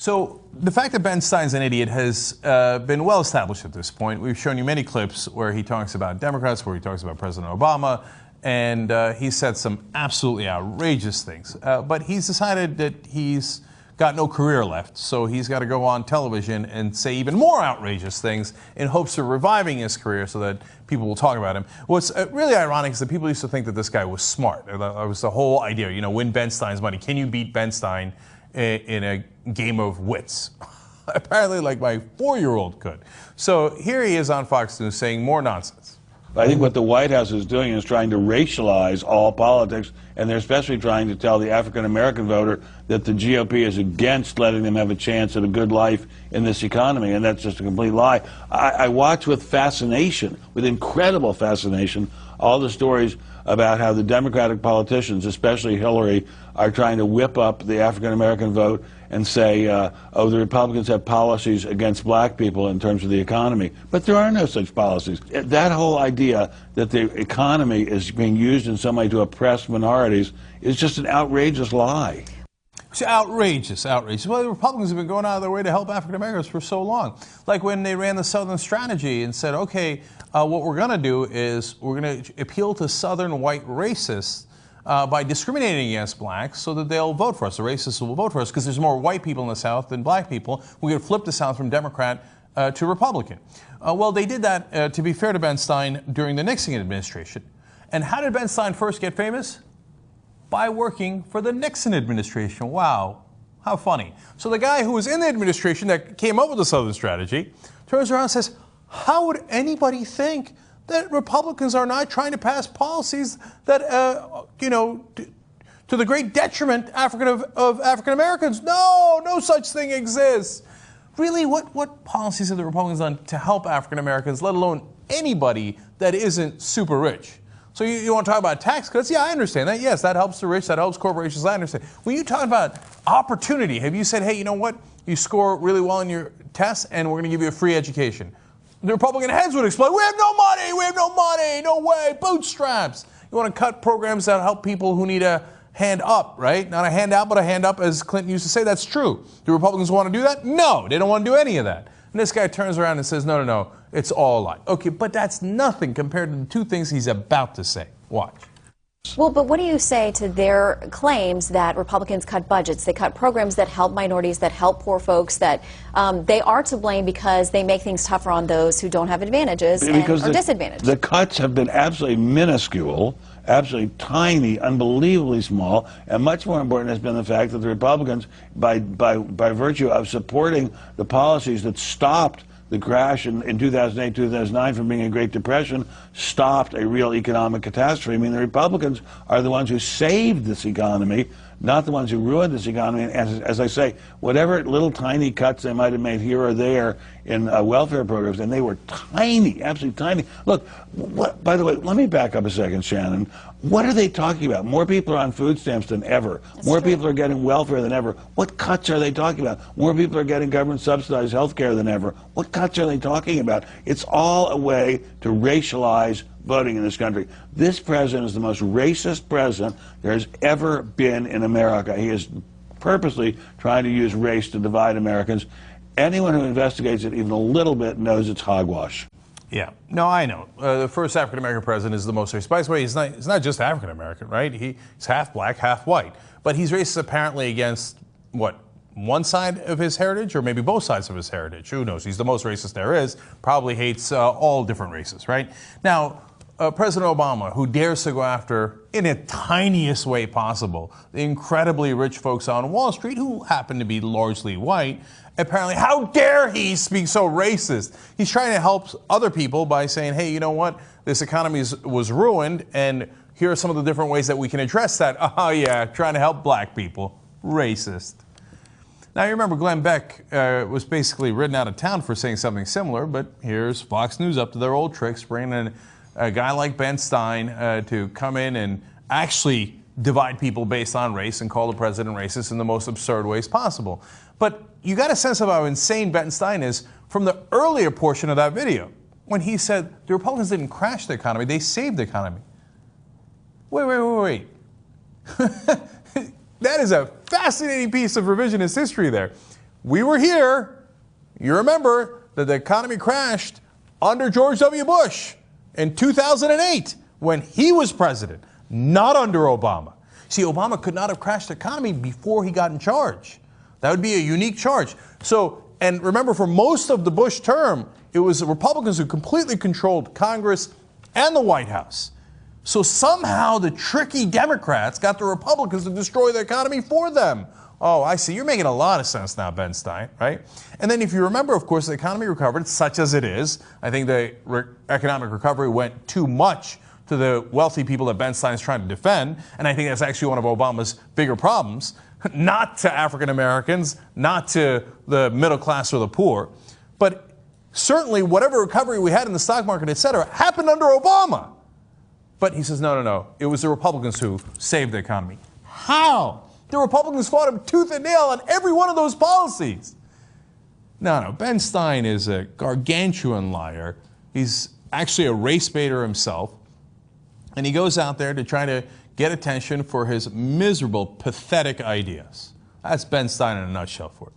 So the fact that Ben Stein's an idiot has been well established at this point. We've shown you many clips where he talks about Democrats, where he talks about President Obama, and he said some absolutely outrageous things. But he's decided that he's got no career left, so he's got to go on television and say even more outrageous things in hopes of reviving his career so that people will talk about him. What's really ironic is that people used to think that this guy was smart. That was the whole idea, you know, win Ben Stein's money. Can you beat Ben Stein in a game of wits? Apparently, like my 4-year-old could. So here he is on Fox News saying more nonsense. I think what the White House is doing is trying to racialize all politics, and they're especially trying to tell the African-American voter that the GOP is against letting them have a chance at a good life in this economy, and that's just a complete lie. I watch with fascination, with incredible fascination, all the stories about how the Democratic politicians, especially Hillary, are trying to whip up the African-American vote and say, oh, the Republicans have policies against black people in terms of the economy. But there are no such policies. That whole idea that the economy is being used in some way to oppress minorities is just an outrageous lie. It's outrageous, outrageous. Well, the Republicans have been going out of their way to help African Americans for so long. Like when they ran the Southern strategy and said, okay, what we're going to do is we're going to appeal to Southern white racists by discriminating against blacks so that they'll vote for us. The racists will vote for us because there's more white people in the South than black people. We're going to flip the South from Democrat to Republican. Well, they did that, to be fair to Ben Stein, during the Nixon administration. And how did Ben Stein first get famous? By working for the Nixon administration. Wow, how funny. So the guy who was in the administration that came up with the Southern strategy turns around and says, how would anybody think that Republicans are not trying to pass policies that, you know, to the great detriment of African Americans? No, no such thing exists. Really, what policies have the Republicans done to help African Americans, let alone anybody that isn't super rich? So you want to talk about tax cuts? Yeah, I understand that. Yes, that helps the rich, that helps corporations, I understand. When you talk about opportunity, have you said, hey, you know what? You score really well in your tests and we're going to give you a free education. The Republican heads would explode. We have no money, no way, bootstraps. You want to cut programs that help people who need a hand up, right? Not a hand out, but a hand up, as Clinton used to say. That's true. Do Republicans want to do that? No, they don't want to do any of that. And this guy turns around and says, no, it's all a lie. Okay, but that's nothing compared to the two things he's about to say. Watch. Well, but what do you say to their claims that Republicans cut budgets, they cut programs that help minorities, that help poor folks, that they are to blame because they make things tougher on those who don't have advantages and are disadvantaged? The cuts have been absolutely minuscule, absolutely tiny, unbelievably small, and much more important has been the fact that the Republicans, by virtue of supporting the policies that stopped the crash in 2008, 2009 from being a Great Depression, stopped a real economic catastrophe. I mean, the Republicans are the ones who saved this economy, not the ones who ruined this economy. And as I say, whatever little tiny cuts they might have made here or there in welfare programs, and they were tiny, absolutely tiny. Look, by the way, let me back up a second, Shannon. What are they talking about? More people are on food stamps than ever. More people are getting welfare than ever. What cuts are they talking about? More people are getting government-subsidized health care than ever. What cuts are they talking about? It's all a way to racialize voting in this country. This president is the most racist president there has ever been in America. He is purposely trying to use race to divide Americans. Anyone who investigates it even a little bit knows it's hogwash. Yeah, no, I know. The first African-American president is the most racist. By the way, he's not just African-American, right? He's half black, half white. But he's racist apparently against, what, one side of his heritage or maybe both sides of his heritage? Who knows? He's the most racist there is. Probably hates all different races, right? Now, President Obama, who dares to go after, in the tiniest way possible, the incredibly rich folks on Wall Street who happen to be largely white, apparently, how dare he speak so racist? He's trying to help other people by saying, hey, you know what? This economy was ruined, and here are some of the different ways that we can address that. Oh, yeah, trying to help black people. Racist. Now, you remember Glenn Beck was basically written out of town for saying something similar, but here's Fox News up to their old tricks, bringing in a guy like Ben Stein to come in and actually divide people based on race and call the president racist in the most absurd ways possible. But you got a sense of how insane Ben Stein is from the earlier portion of that video when he said the Republicans didn't crash the economy, they saved the economy. Wait. That is a fascinating piece of revisionist history there. we were here. You remember that the economy crashed under George W. Bush in 2008 when he was president, not under Obama. See, Obama could not have crashed the economy before he got in charge. That would be a unique charge. So, and remember, for most of the Bush term, it was the Republicans who completely controlled Congress and the White House. So somehow the tricky Democrats got the Republicans to destroy the economy for them. Oh, I see. You're making a lot of sense now, Ben Stein, right? And then if you remember, of course, the economy recovered, such as it is. I think the economic recovery went too much to the wealthy people that Ben Stein's trying to defend. And I think that's actually one of Obama's bigger problems. Not to African Americans, not to the middle class or the poor. But certainly whatever recovery we had in the stock market, et cetera, happened under Obama. But he says, no, no, no. It was the Republicans who saved the economy. How? The Republicans fought him tooth and nail on every one of those policies. No, Ben Stein is a gargantuan liar. He's actually a race baiter himself. And he goes out there to try to get attention for his miserable, pathetic ideas. That's Ben Stein in a nutshell for it.